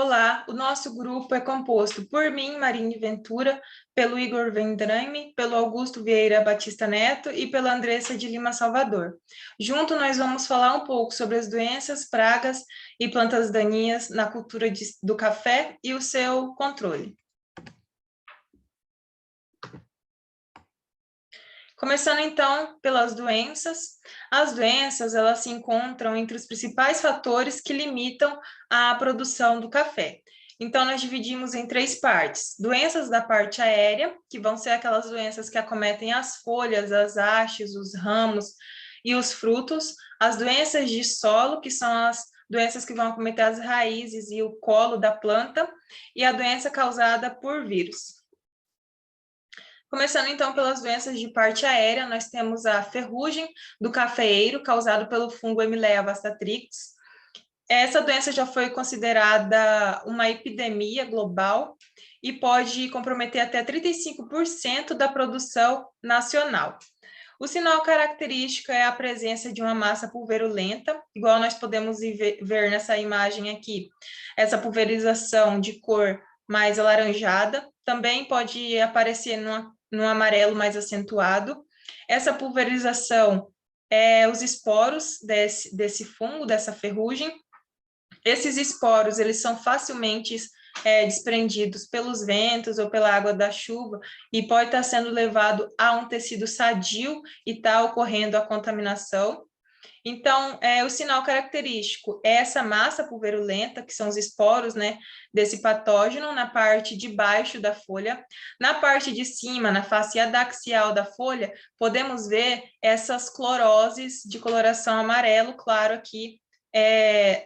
Olá, o nosso grupo é composto por mim, Marine Ventura, pelo Igor Vendrame, pelo Augusto Vieira Batista Neto e pela Andressa de Lima Salvador. Junto nós vamos falar um pouco sobre as doenças, pragas e plantas daninhas na cultura do café e o seu controle. Começando então pelas doenças. As doenças, elas se encontram entre os principais fatores que limitam a produção do café. Então, nós dividimos em três partes. Doenças da parte aérea, que vão ser aquelas doenças que acometem as folhas, as hastes, os ramos e os frutos. As doenças de solo, que são as doenças que vão acometer as raízes e o colo da planta. E a doença causada por vírus. Começando então pelas doenças de parte aérea, nós temos a ferrugem do cafeeiro, causado pelo fungo Emileia vastatrix. Essa doença já foi considerada uma epidemia global e pode comprometer até 35% da produção nacional. O sinal característico é a presença de uma massa pulverulenta, igual nós podemos ver nessa imagem aqui, essa pulverização de cor mais alaranjada, também pode aparecer num amarelo mais acentuado. Essa pulverização é os esporos desse fungo, dessa ferrugem. Esses esporos, eles são facilmente desprendidos pelos ventos ou pela água da chuva e pode estar sendo levado a um tecido sadio e está ocorrendo a contaminação. Então, o sinal característico é essa massa pulverulenta, que são os esporos, né, desse patógeno na parte de baixo da folha. Na parte de cima, na face adaxial da folha, podemos ver essas cloroses de coloração amarelo claro aqui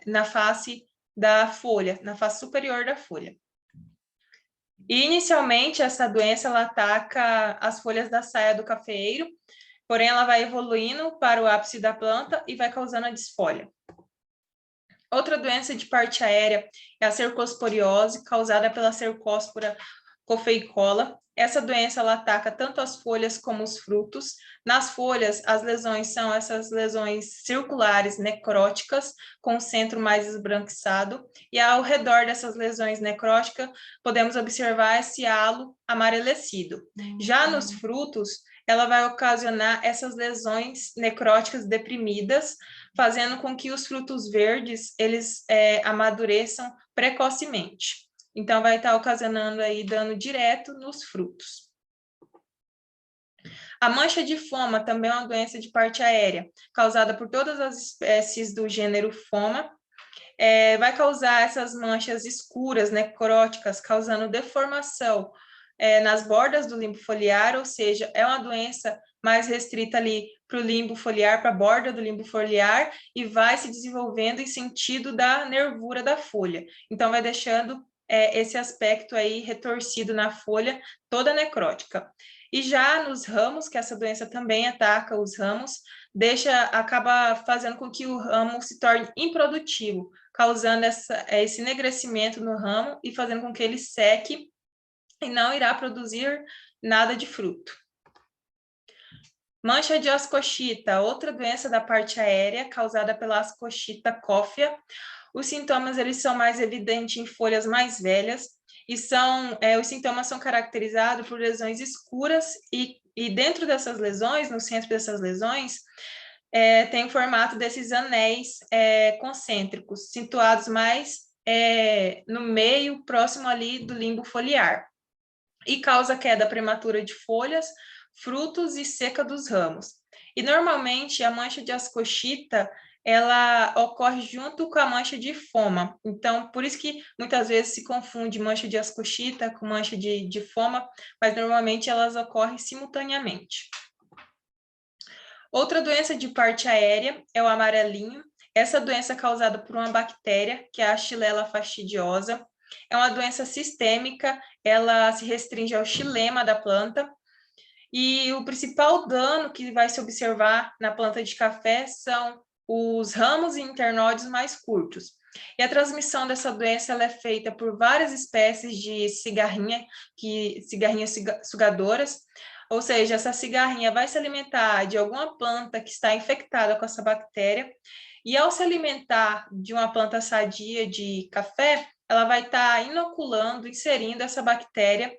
na face da folha, na face superior da folha. E, inicialmente, essa doença ela ataca as folhas da saia do cafeeiro, porém ela vai evoluindo para o ápice da planta e vai causando a desfolha. Outra doença de parte aérea é a cercosporiose, causada pela Cercospora copeicola. Essa doença ela ataca tanto as folhas como os frutos. Nas folhas, as lesões são essas lesões circulares necróticas, com o centro mais esbranquiçado, e ao redor dessas lesões necróticas, podemos observar esse halo amarelecido. Já nos frutos, ela vai ocasionar essas lesões necróticas deprimidas, fazendo com que os frutos verdes, eles amadureçam precocemente. Então, vai estar ocasionando aí dano direto nos frutos. A mancha de foma também é uma doença de parte aérea, causada por todas as espécies do gênero Foma. Vai causar essas manchas escuras, necróticas, causando deformação nas bordas do limbo foliar, ou seja, é uma doença mais restrita ali para o limbo foliar, para a borda do limbo foliar, e vai se desenvolvendo em sentido da nervura da folha. Então, vai deixando esse aspecto aí retorcido na folha, toda necrótica. E já nos ramos, que essa doença também ataca os ramos, acaba fazendo com que o ramo se torne improdutivo, causando esse enegrecimento no ramo e fazendo com que ele seque e não irá produzir nada de fruto. Mancha de ascoxita, outra doença da parte aérea, causada pela ascoxita cófia. Os sintomas eles são mais evidentes em folhas mais velhas e os sintomas são caracterizados por lesões escuras e dentro dessas lesões, no centro dessas lesões, tem o formato desses anéis concêntricos, situados mais no meio, próximo ali do limbo foliar, e causa queda prematura de folhas, frutos e seca dos ramos. E normalmente a mancha de ascoxita ela ocorre junto com a mancha de foma. Então, por isso que muitas vezes se confunde mancha de ascoxita com mancha de foma, mas normalmente elas ocorrem simultaneamente. Outra doença de parte aérea é o amarelinho. Essa doença é causada por uma bactéria, que é a Xylella fastidiosa. É uma doença sistêmica, ela se restringe ao xilema da planta. E o principal dano que vai se observar na planta de café são os ramos e internódios mais curtos. E a transmissão dessa doença ela é feita por várias espécies de cigarrinhas sugadoras, ou seja, essa cigarrinha vai se alimentar de alguma planta que está infectada com essa bactéria, e ao se alimentar de uma planta sadia de café, ela vai estar inoculando, inserindo essa bactéria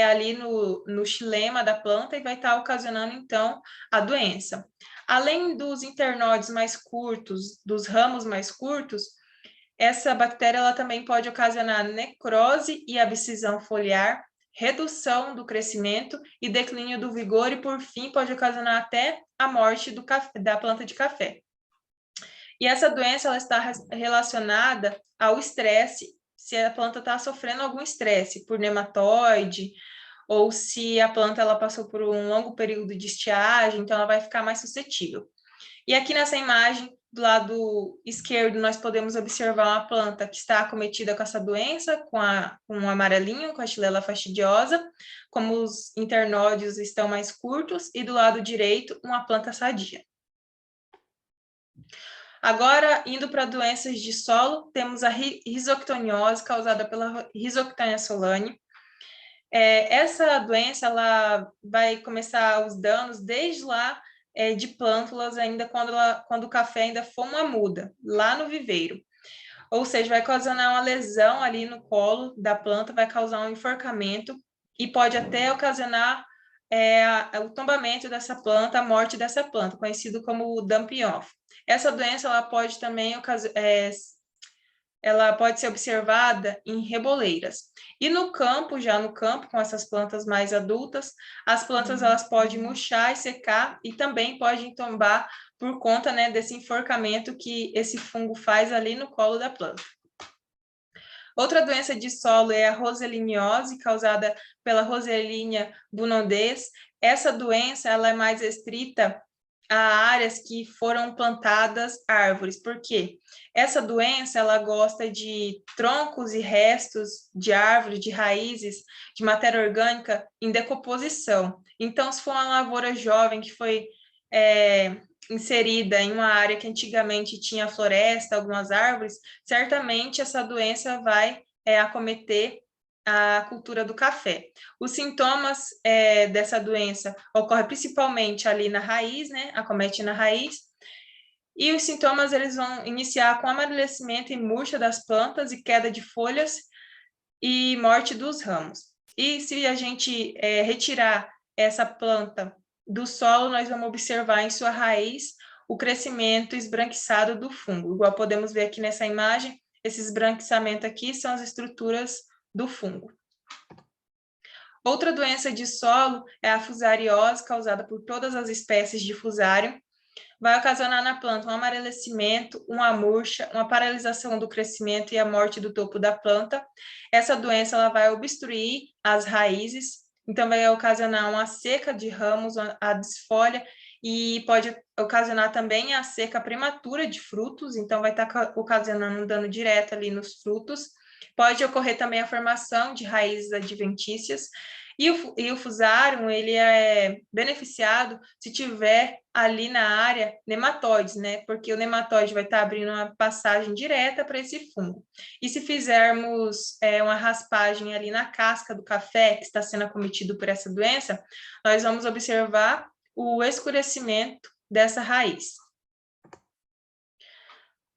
ali no xilema da planta e vai estar ocasionando, então, a doença. Além dos internódios mais curtos, dos ramos mais curtos, essa bactéria ela também pode ocasionar necrose e abscisão foliar, redução do crescimento e declínio do vigor e, por fim, pode ocasionar até a morte da planta de café. E essa doença ela está relacionada ao estresse, se a planta está sofrendo algum estresse por nematóide, ou se a planta ela passou por um longo período de estiagem, então ela vai ficar mais suscetível. E aqui nessa imagem, do lado esquerdo, nós podemos observar uma planta que está acometida com essa doença, com um amarelinho, com a Xylella fastidiosa, como os internódios estão mais curtos, e do lado direito, uma planta sadia. Agora, indo para doenças de solo, temos a risoctoniose, causada pela Rhizoctonia solani. Essa doença ela vai começar os danos desde lá de plântulas, ainda quando o café ainda for uma muda, lá no viveiro. Ou seja, vai ocasionar uma lesão ali no colo da planta, vai causar um enforcamento e pode até ocasionar o tombamento dessa planta, a morte dessa planta, conhecido como dumping off. Essa doença ela pode também ela pode ser observada em reboleiras. E no campo, com essas plantas mais adultas, as plantas elas podem murchar e secar e também podem tombar por conta, né, desse enforcamento que esse fungo faz ali no colo da planta. Outra doença de solo é a roseliniose, causada pela Roselinha bunondes. Essa doença ela é mais restrita a áreas que foram plantadas árvores. Por quê? Essa doença ela gosta de troncos e restos de árvores, de raízes, de matéria orgânica em decomposição. Então, se for uma lavoura jovem que foi inserida em uma área que antigamente tinha floresta, algumas árvores, certamente essa doença vai acometer a cultura do café. Os sintomas dessa doença ocorrem principalmente ali na raiz, né? Acomete na raiz. E os sintomas eles vão iniciar com amarelecimento e murcha das plantas e queda de folhas e morte dos ramos. E se a gente retirar essa planta do solo, nós vamos observar em sua raiz o crescimento esbranquiçado do fungo. Igual podemos ver aqui nessa imagem, esse esbranquiçamento aqui são as estruturas do fungo. Outra doença de solo é a fusariose, causada por todas as espécies de fusário. Vai ocasionar na planta um amarelecimento, uma murcha, uma paralisação do crescimento e a morte do topo da planta. Essa doença ela vai obstruir as raízes, então vai ocasionar uma seca de ramos, a desfolha, e pode ocasionar também a seca prematura de frutos, então vai estar ocasionando um dano direto ali nos frutos. Pode ocorrer também a formação de raízes adventícias, e o fusário, ele é beneficiado se tiver ali na área nematóides, né? Porque o nematóide vai estar abrindo uma passagem direta para esse fungo. E se fizermos uma raspagem ali na casca do café que está sendo acometido por essa doença, nós vamos observar o escurecimento dessa raiz.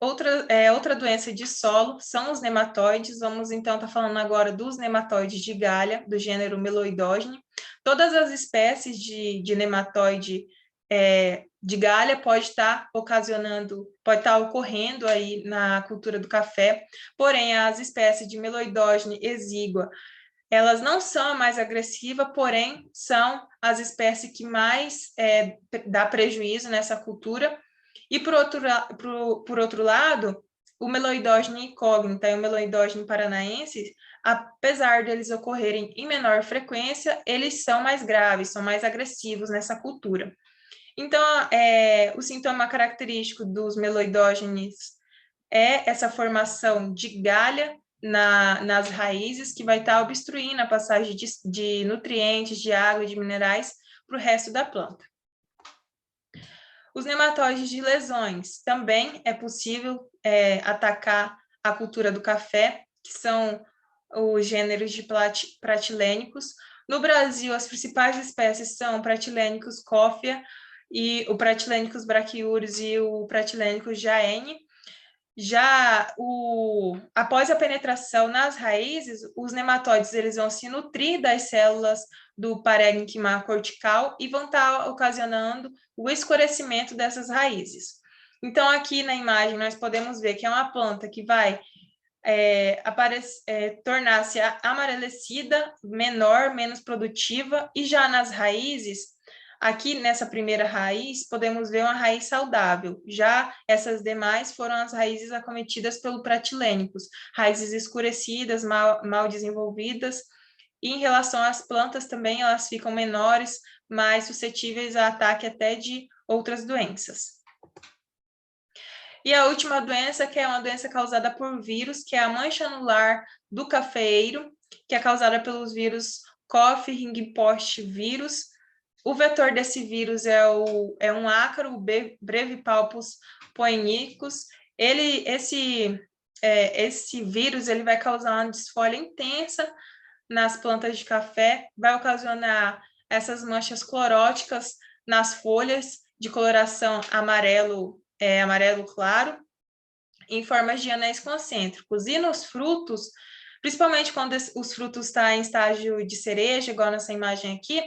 Outra doença de solo são os nematóides. Vamos então estar falando agora dos nematóides de galha, do gênero Meloidogene. Todas as espécies de nematóide de galha pode estar ocorrendo aí na cultura do café, porém as espécies de Meloidogene exígua, elas não são a mais agressiva, porém são as espécies que mais dá prejuízo nessa cultura. E, por outro lado, o Meloidogene incógnita e o Meloidogene paranaense, apesar de eles ocorrerem em menor frequência, eles são mais graves, são mais agressivos nessa cultura. Então, o sintoma característico dos meloidógenes é essa formação de galha nas raízes, que vai estar obstruindo a passagem de nutrientes, de água e de minerais para o resto da planta. Os nematóides de lesões também é possível atacar a cultura do café, que são os gêneros de pratilênicos. No Brasil, as principais espécies são o pratilênicos coffea, e o pratilênicos brachiurus e o pratilênicos jaene. Após a penetração nas raízes, os nematóides eles vão se nutrir das células do parênquima cortical e vão estar ocasionando o escurecimento dessas raízes. Então, aqui na imagem, nós podemos ver que é uma planta que vai tornar-se amarelecida, menor, menos produtiva, e já nas raízes, aqui nessa primeira raiz, podemos ver uma raiz saudável. Já essas demais foram as raízes acometidas pelo pratilênicos, raízes escurecidas, mal desenvolvidas. E em relação às plantas também, elas ficam menores, mais suscetíveis a ataque até de outras doenças. E a última doença, que é uma doença causada por vírus, que é a mancha anular do cafeeiro, que é causada pelos vírus Coffee ringpost vírus. O vetor desse vírus é um ácaro, o Brevipalpus poenicus. Esse vírus ele vai causar uma desfolha intensa nas plantas de café, vai ocasionar essas manchas cloróticas nas folhas de coloração amarelo claro, em formas de anéis concêntricos. E nos frutos, principalmente quando os frutos estão em estágio de cereja, igual nessa imagem aqui,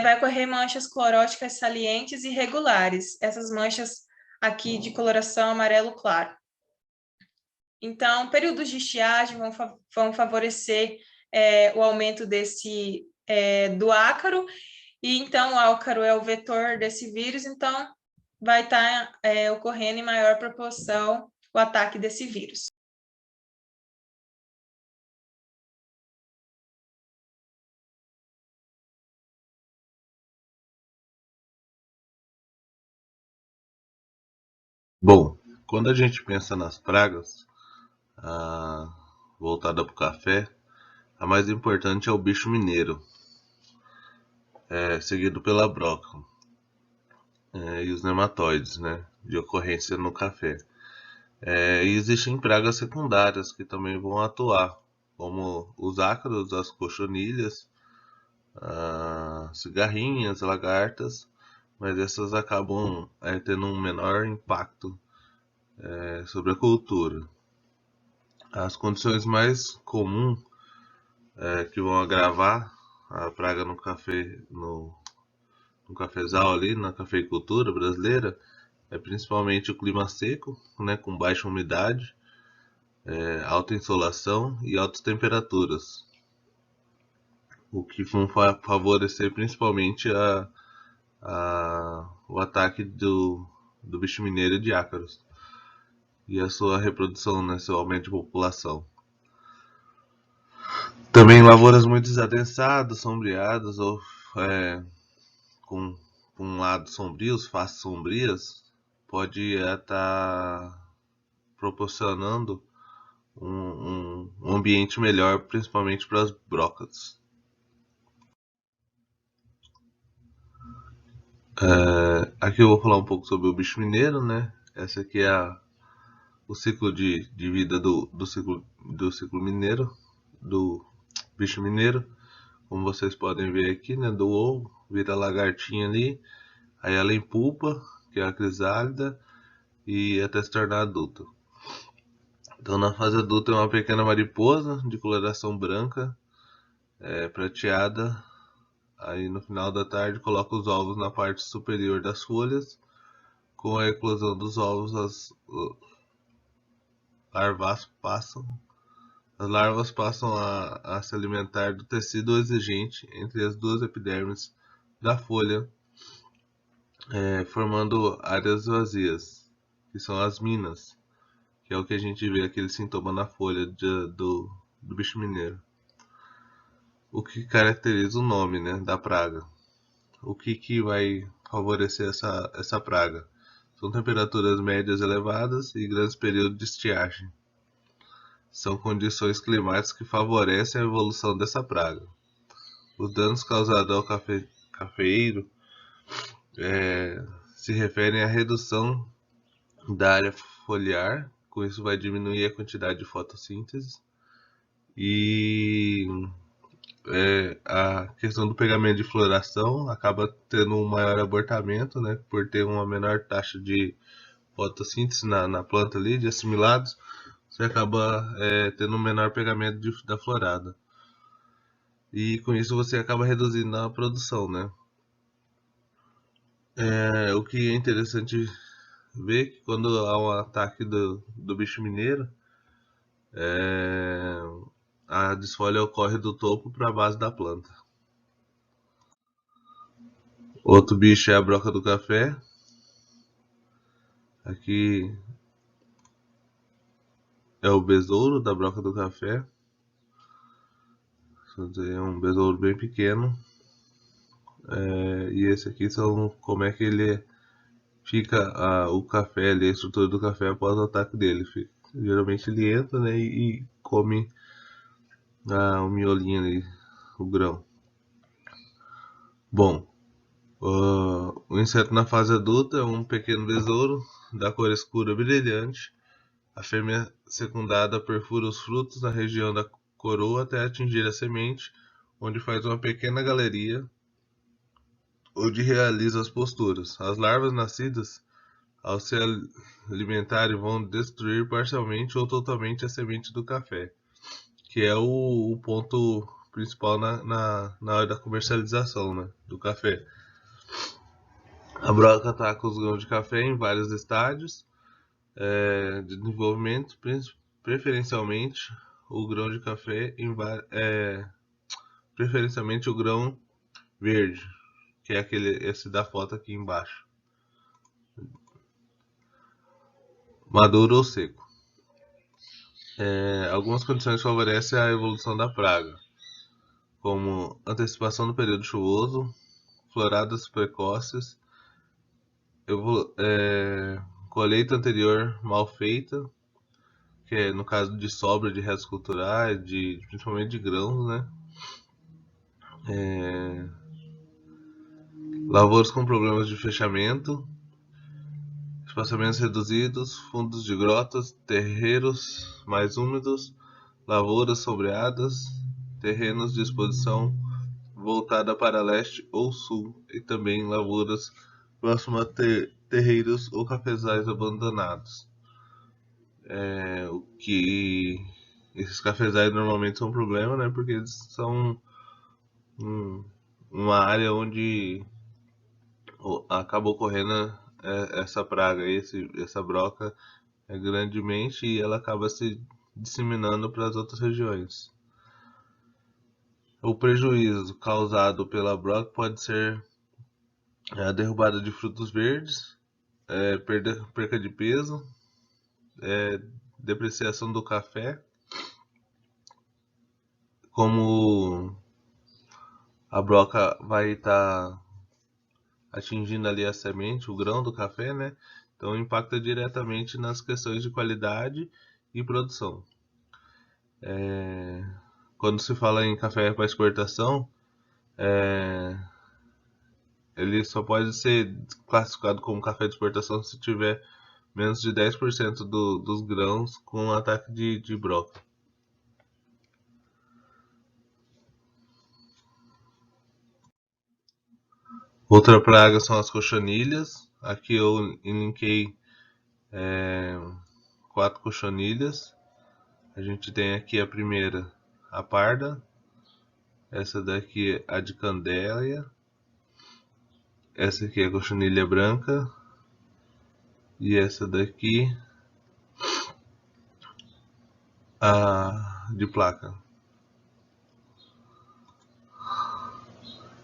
vai ocorrer manchas cloróticas salientes e regulares. Essas manchas aqui de coloração amarelo claro. Então, períodos de estiagem vão favorecer o aumento do ácaro, e então o ácaro é o vetor desse vírus, então vai estar ocorrendo em maior proporção o ataque desse vírus. Bom, quando a gente pensa nas pragas voltada para o café, a mais importante é o bicho mineiro, seguido pela broca e os nematóides, né, de ocorrência no café. E existem pragas secundárias que também vão atuar, como os ácaros, as cochonilhas, cigarrinhas, lagartas, mas essas acabam tendo um menor impacto sobre a cultura. As condições mais comuns que vão agravar a praga no café, no cafezal ali, na cafeicultura brasileira, é principalmente o clima seco, né, com baixa umidade, alta insolação e altas temperaturas, o que vão favorecer principalmente o ataque do bicho mineiro de ácaros e a sua reprodução, né, seu aumento de população. Também lavouras muito desadensadas, sombreadas ou com um lado sombrio, faces sombrias, pode estar proporcionando um ambiente melhor, principalmente para as brocas. Aqui eu vou falar um pouco sobre o bicho mineiro, né? Essa aqui é o ciclo de vida do ciclo mineiro, do bicho mineiro. Como vocês podem ver aqui, né? Do ovo, vira lagartinha ali, aí ela empupa, que é a crisálida, e até se tornar adulto. Então na fase adulta é uma pequena mariposa de coloração branca, prateada. Aí no final da tarde coloca os ovos na parte superior das folhas. Com a eclosão dos ovos, as larvas passam a se alimentar do tecido exigente entre as duas epidermes da folha, formando áreas vazias, que são as minas, que é o que a gente vê aquele sintoma na folha do bicho mineiro. O que caracteriza o nome, né, da praga. O que vai favorecer essa praga? São temperaturas médias elevadas e grandes períodos de estiagem. São condições climáticas que favorecem a evolução dessa praga. Os danos causados ao cafeeiro se referem à redução da área foliar, com isso vai diminuir a quantidade de fotossíntese, e a questão do pegamento de floração acaba tendo um maior abortamento, né, por ter uma menor taxa de fotossíntese na planta ali, de assimilados, você acaba tendo um menor pegamento da florada. E com isso você acaba reduzindo a produção, né? O que é interessante ver que quando há um ataque do bicho mineiro, a desfolha ocorre do topo para a base da planta. Outro bicho é a broca do café. Aqui é o besouro da broca do café. É um besouro bem pequeno. E esse aqui são como é que ele fica o café ali, a estrutura do café após o ataque dele. Geralmente ele entra, né, e come o miolinho ali, o grão. Bom, o inseto na fase adulta é um pequeno besouro da cor escura brilhante. A fêmea secundada perfura os frutos na região da coroa até atingir a semente, onde faz uma pequena galeria onde realiza as posturas. As larvas nascidas, ao se alimentarem, vão destruir parcialmente ou totalmente a semente do café, que é o ponto principal na hora da comercialização, né, do café. A broca ataca os grãos de café em vários estádios de desenvolvimento, preferencialmente o grão de café, preferencialmente o grão verde, que é esse da foto aqui embaixo, maduro ou seco. Algumas condições favorecem a evolução da praga, como antecipação do período chuvoso, floradas precoces, colheita anterior mal feita, que é no caso de sobra de restos culturais, principalmente de grãos, né? Lavouras com problemas de fechamento, espaçamentos reduzidos, fundos de grotas, terreiros mais úmidos, lavouras sombreadas, terrenos de exposição voltada para leste ou sul e também lavouras próximas a terreiros ou cafezais abandonados. O que esses cafezais normalmente são um problema, né? Porque eles são uma área onde acaba ocorrendo essa praga, essa broca grandemente, e ela acaba se disseminando para as outras regiões. O prejuízo causado pela broca pode ser a derrubada de frutos verdes, perca de peso, depreciação do café, como a broca vai estar atingindo ali a semente, o grão do café, né? Então impacta diretamente nas questões de qualidade e produção. Quando se fala em café para exportação, ele só pode ser classificado como café de exportação se tiver menos de 10% dos grãos com ataque de broca. Outra praga são as cochonilhas. Aqui eu linkei 4 cochonilhas. A gente tem aqui a primeira, a parda. Essa daqui é a de Candélia. Essa aqui é a cochonilha branca. E essa daqui, a de placa.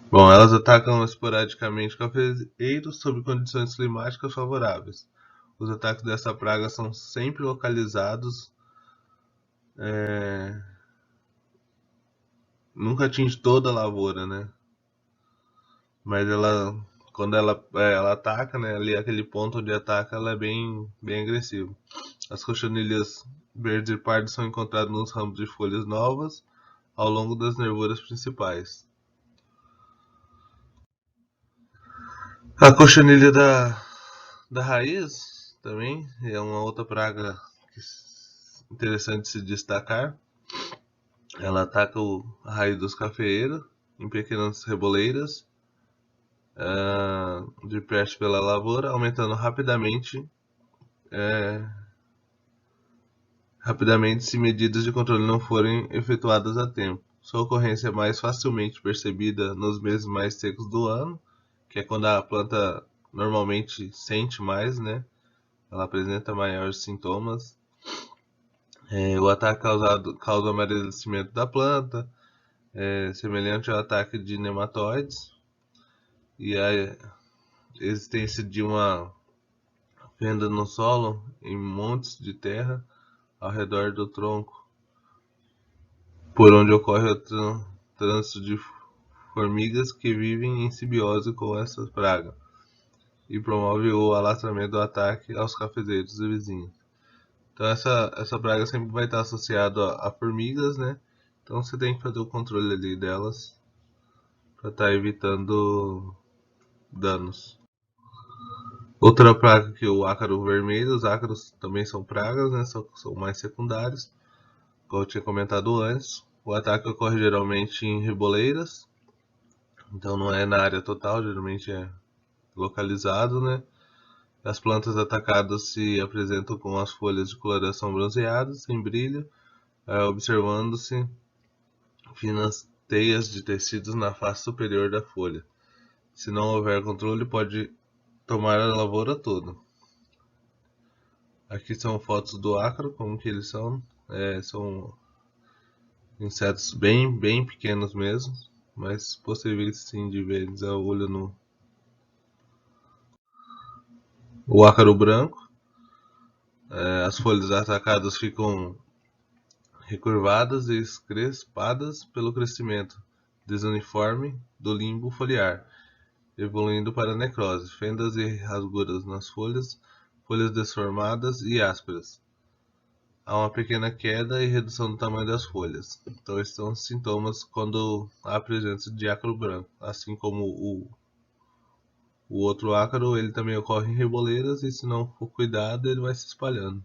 Bom, elas atacam esporadicamente cafeeiros sob condições climáticas favoráveis. Os ataques dessa praga são sempre localizados, nunca atinge toda a lavoura, né? Mas quando ela ataca, né, ali aquele ponto onde ataca, ela é bem agressiva. As cochonilhas verdes e pardas são encontradas nos ramos de folhas novas ao longo das nervuras principais. A cochonilha da raiz também é uma outra praga interessante de se destacar. Ela ataca a raiz dos cafeeiros em pequenas reboleiras de peste pela lavoura, aumentando rapidamente rapidamente se medidas de controle não forem efetuadas a tempo. Sua ocorrência é mais facilmente percebida nos meses mais secos do ano, que é quando a planta normalmente sente mais, né? Ela apresenta maiores sintomas. O ataque causa amarelecimento da planta, semelhante ao ataque de nematóides, e a existência de uma fenda no solo em montes de terra ao redor do tronco, por onde ocorre o trânsito de formigas que vivem em simbiose com essa praga e promove o alastramento do ataque aos cafezeiros e vizinhos. Então essa praga sempre vai estar associada a formigas, né? Então você tem que fazer o controle ali delas para estar evitando danos. Outra praga que o ácaro vermelho, os ácaros também são pragas, né? São mais secundários, como eu tinha comentado antes. O ataque ocorre geralmente em reboleiras, então não é na área total, geralmente é localizado, né? As plantas atacadas se apresentam com as folhas de coloração bronzeada, sem brilho, observando-se finas teias de tecidos na face superior da folha. Se não houver controle, pode tomar a lavoura toda. Aqui são fotos do ácaro, como que eles são. São insetos bem pequenos mesmo, mas possíveis sim de ver eles a olho nu. O ácaro branco, as folhas atacadas ficam recurvadas e crespadas pelo crescimento desuniforme do limbo foliar, evoluindo para a necrose, fendas e rasguras nas folhas, folhas deformadas e ásperas. Há uma pequena queda e redução do tamanho das folhas. Então esses são os sintomas quando há presença de ácaro branco, assim como o outro ácaro, ele também ocorre em reboleiras e se não for cuidado, ele vai se espalhando.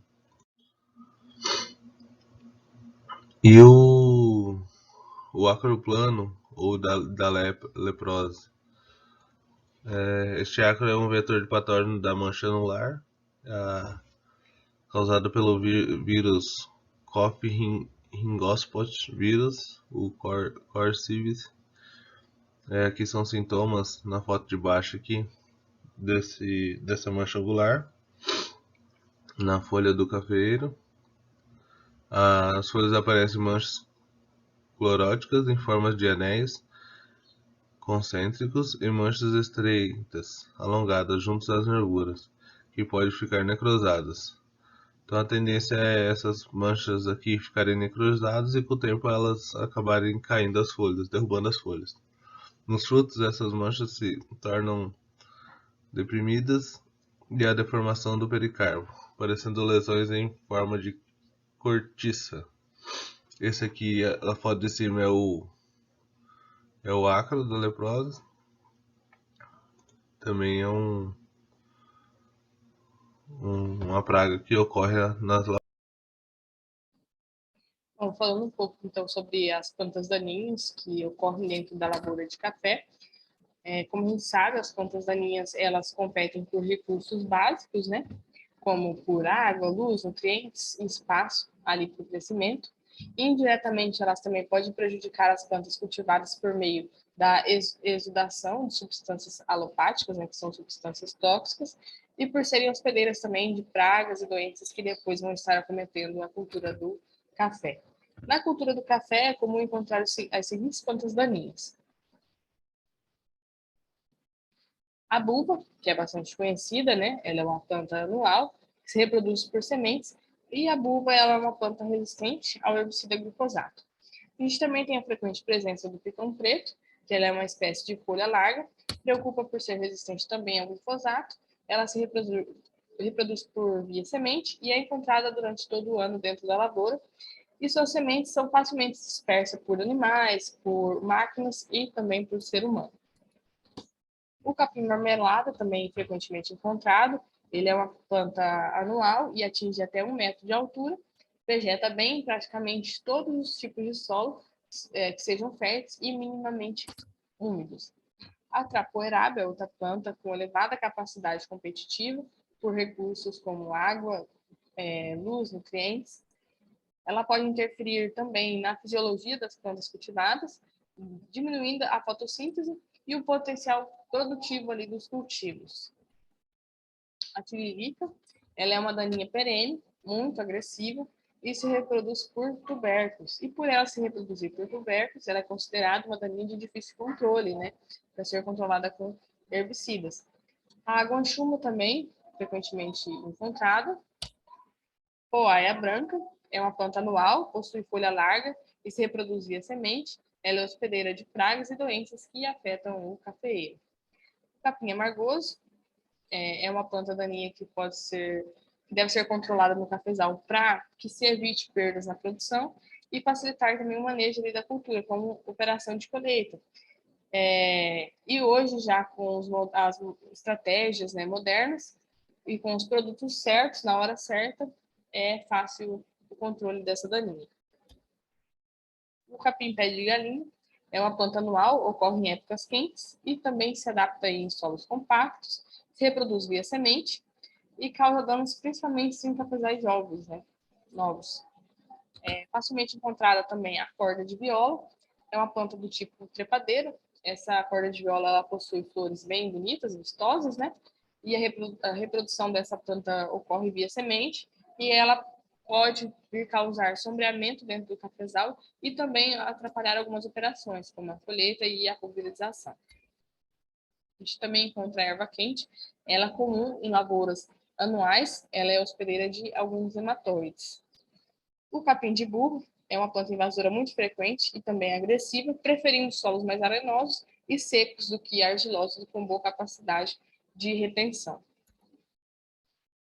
E o ácaro plano, ou da leprose. Este ácaro é um vetor de patógeno da mancha anular, causado pelo vírus Coffee Ringospot vírus, o Corcivis. Aqui são sintomas na foto de baixo aqui dessa mancha angular na folha do cafeeiro. As folhas aparecem manchas cloróticas em formas de anéis concêntricos e manchas estreitas, alongadas junto às nervuras, que podem ficar necrosadas. Então a tendência é essas manchas aqui ficarem necrosadas e com o tempo elas acabarem caindo as folhas, derrubando as folhas. Nos frutos essas manchas se tornam deprimidas e a deformação do pericarpo, parecendo lesões em forma de cortiça. Esse aqui, a foto de cima é o ácaro da leprose. Também é uma praga que ocorre nas lavouras. Bom, falando um pouco então sobre as plantas daninhas que ocorrem dentro da lavoura de café, como a gente sabe, as plantas daninhas elas competem por recursos básicos, né? Como por água, luz, nutrientes e espaço ali para o crescimento. Indiretamente, elas também podem prejudicar as plantas cultivadas por meio da exudação de substâncias alopáticas, né, que são substâncias tóxicas, e por serem hospedeiras também de pragas e doenças que depois vão estar acometendo a cultura do café. Na cultura do café é comum encontrar as seguintes plantas daninhas: a buva, que é bastante conhecida, né? Ela é uma planta anual que se reproduz por sementes, e a buva ela é uma planta resistente ao herbicida glifosato. A gente também tem a frequente presença do picão preto, que ela é uma espécie de folha larga, preocupa por ser resistente também ao glifosato. Ela se reproduz por via semente e é encontrada durante todo o ano dentro da lavoura. E suas sementes são facilmente dispersas por animais, por máquinas e também por ser humano. O capim marmelada, também frequentemente encontrado, ele é uma planta anual e atinge até 1 metro de altura, vegeta bem em praticamente todos os tipos de solo que sejam férteis e minimamente úmidos. A trapoeraba é outra planta com elevada capacidade competitiva por recursos como água, luz, nutrientes. Ela pode interferir também na fisiologia das plantas cultivadas, diminuindo a fotossíntese e o potencial produtivo ali dos cultivos. A tiririca, ela é uma daninha perene, muito agressiva, e se reproduz por tubérculos. E por ela se reproduzir por tubérculos, ela é considerada uma daninha de difícil controle, né? Para ser controlada com herbicidas. A guanchuma também, frequentemente encontrada. Poaia branca, é uma planta anual, possui folha larga e se reproduz via semente. Ela é hospedeira de pragas e doenças que afetam o cafeeiro. O capim amargoso é uma planta daninha que deve ser controlada no cafezal para que se evite perdas na produção e facilitar também o manejo da cultura, como operação de colheita. E hoje, já com as estratégias, né, modernas e com os produtos certos, na hora certa, é fácil o controle dessa daninha. O capim-pé de galinha é uma planta anual, ocorre em épocas quentes e também se adapta em solos compactos, se reproduz via semente e causa danos principalmente em cafezais jovens, né, novos. Facilmente encontrada também a corda de viola, é uma planta do tipo trepadeira. Essa corda de viola ela possui flores bem bonitas, vistosas, né? E a reprodução dessa planta ocorre via semente e ela pode vir causar sombreamento dentro do cafezal e também atrapalhar algumas operações, como a colheita e a pulverização. A gente também encontra a erva quente, ela é comum em lavouras anuais, ela é hospedeira de alguns nematóides. O capim de burro é uma planta invasora muito frequente e também agressiva, preferindo solos mais arenosos e secos do que argilosos e com boa capacidade de retenção.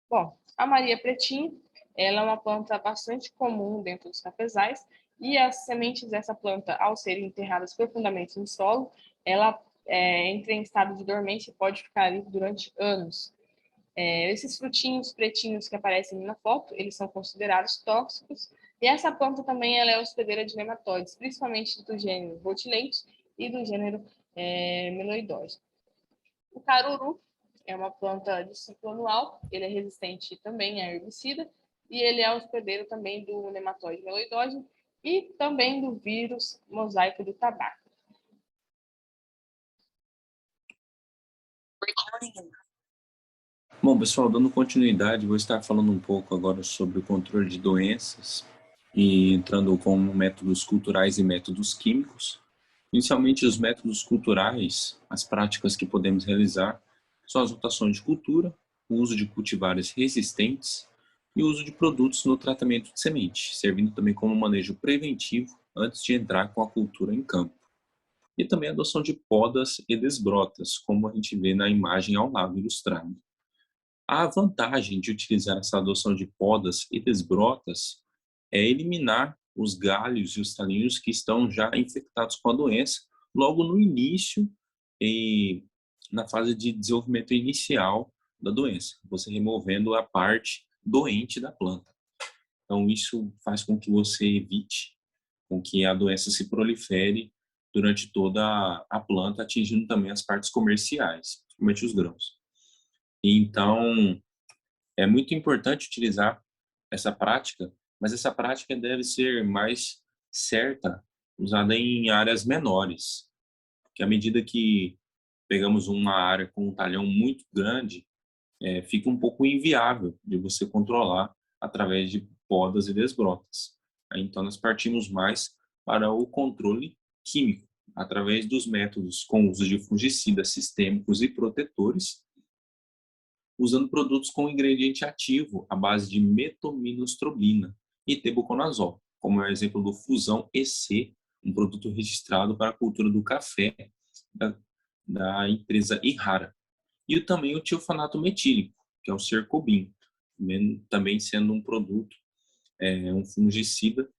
Bom, a Maria Pretinha, ela é uma planta bastante comum dentro dos cafezais e as sementes dessa planta, ao serem enterradas profundamente no solo, ela entra em estado de dormência e pode ficar ali durante anos. Esses frutinhos pretinhos que aparecem na foto, eles são considerados tóxicos. E essa planta também ela é hospedeira de nematóides, principalmente do gênero Rhotilentus e do gênero Meloidose. O caruru é uma planta de ciclo anual, ele é resistente também a herbicida e ele é hospedeiro também do nematóide Meloidose e também do vírus mosaico do tabaco. Bom, pessoal, dando continuidade, vou estar falando um pouco agora sobre o controle de doenças e entrando com métodos culturais e métodos químicos. Inicialmente, os métodos culturais, as práticas que podemos realizar são as rotações de cultura, o uso de cultivares resistentes e o uso de produtos no tratamento de semente, servindo também como manejo preventivo antes de entrar com a cultura em campo. E também a adoção de podas e desbrotas, como a gente vê na imagem ao lado ilustrada. A vantagem de utilizar essa adoção de podas e desbrotas é eliminar os galhos e os talinhos que estão já infectados com a doença logo no início e na fase de desenvolvimento inicial da doença, você removendo a parte doente da planta. Então isso faz com que você evite com que a doença se prolifere durante toda a planta, atingindo também as partes comerciais, principalmente os grãos. Então, é muito importante utilizar essa prática, mas essa prática deve ser mais certa, usada em áreas menores. Porque à medida que pegamos uma área com um talhão muito grande, fica um pouco inviável de você controlar através de podas e desbrotas. Então, nós partimos mais para o controle químico, através dos métodos com uso de fungicidas sistêmicos e protetores, usando produtos com ingrediente ativo à base de metominostrobina e tebuconazol, como é o exemplo do Fusão EC, um produto registrado para a cultura do café da empresa Ihara. E também o tiofanato metílico, que é o Cercobin, também sendo um produto, um fungicida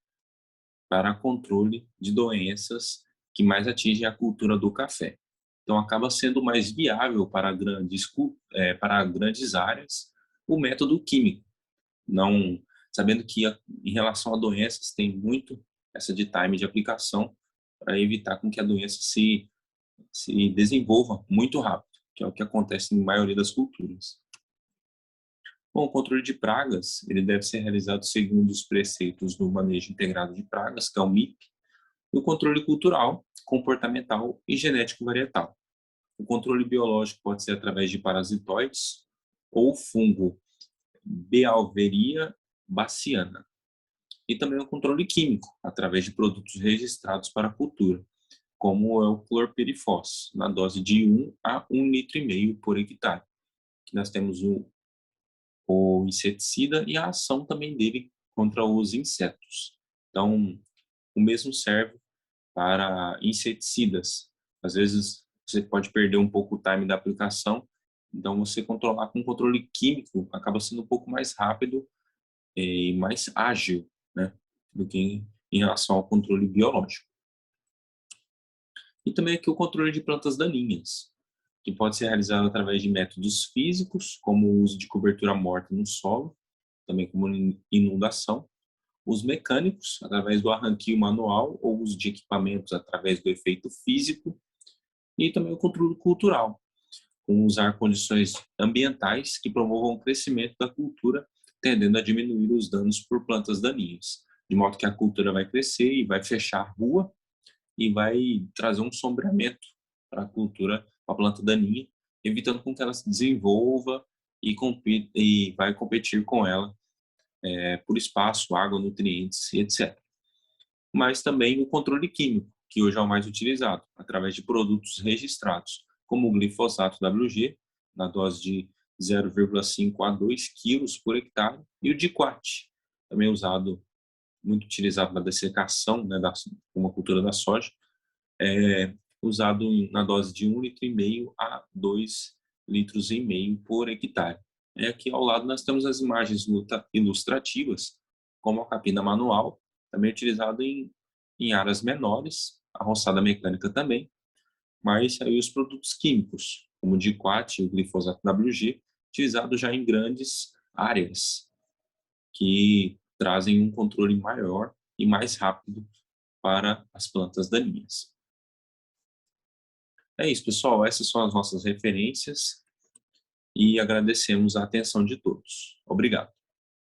para controle de doenças que mais atingem a cultura do café. Então, acaba sendo mais viável para grandes áreas o método químico, não sabendo que em relação a doenças tem muito essa de time de aplicação para evitar com que a doença se desenvolva muito rápido, que é o que acontece em maioria das culturas. Bom, o controle de pragas, ele deve ser realizado segundo os preceitos do manejo integrado de pragas, que é o MIP, e o controle cultural, comportamental e genético varietal. O controle biológico pode ser através de parasitoides ou fungo Beauveria baciana. E também o controle químico, através de produtos registrados para a cultura, como é o clorpirifos, na dose de 1 a 1,5 litro por hectare. Que nós temos o inseticida e a ação também dele contra os insetos. Então, o mesmo serve para inseticidas. Às vezes, você pode perder um pouco o time da aplicação, então você controlar com controle químico acaba sendo um pouco mais rápido e mais ágil, né, do que em relação ao controle biológico. E também aqui o controle de plantas daninhas, que pode ser realizado através de métodos físicos, como o uso de cobertura morta no solo, também como inundação, os mecânicos, através do arranquio manual ou uso de equipamentos através do efeito físico, e também o controle cultural, com usar condições ambientais que promovam o crescimento da cultura, tendendo a diminuir os danos por plantas daninhas, de modo que a cultura vai crescer e vai fechar a rua e vai trazer um sombreamento para a cultura, a planta daninha, evitando com que ela se desenvolva e vai competir com ela por espaço, água, nutrientes, etc. Mas também o controle químico, que hoje é o mais utilizado, através de produtos registrados, como o glifosato WG, na dose de 0,5 a 2 quilos por hectare, e o diquat, também usado, muito utilizado na dessecação, né, da uma cultura da soja, usado na dose de 1,5 litro a 2,5 litros por hectare. Aqui ao lado nós temos as imagens ilustrativas, como a capina manual, também utilizado em áreas menores, a roçada mecânica também, mas aí os produtos químicos, como o diquat e o glifosato WG, utilizados já em grandes áreas, que trazem um controle maior e mais rápido para as plantas daninhas. É isso, pessoal. Essas são as nossas referências e agradecemos a atenção de todos. Obrigado.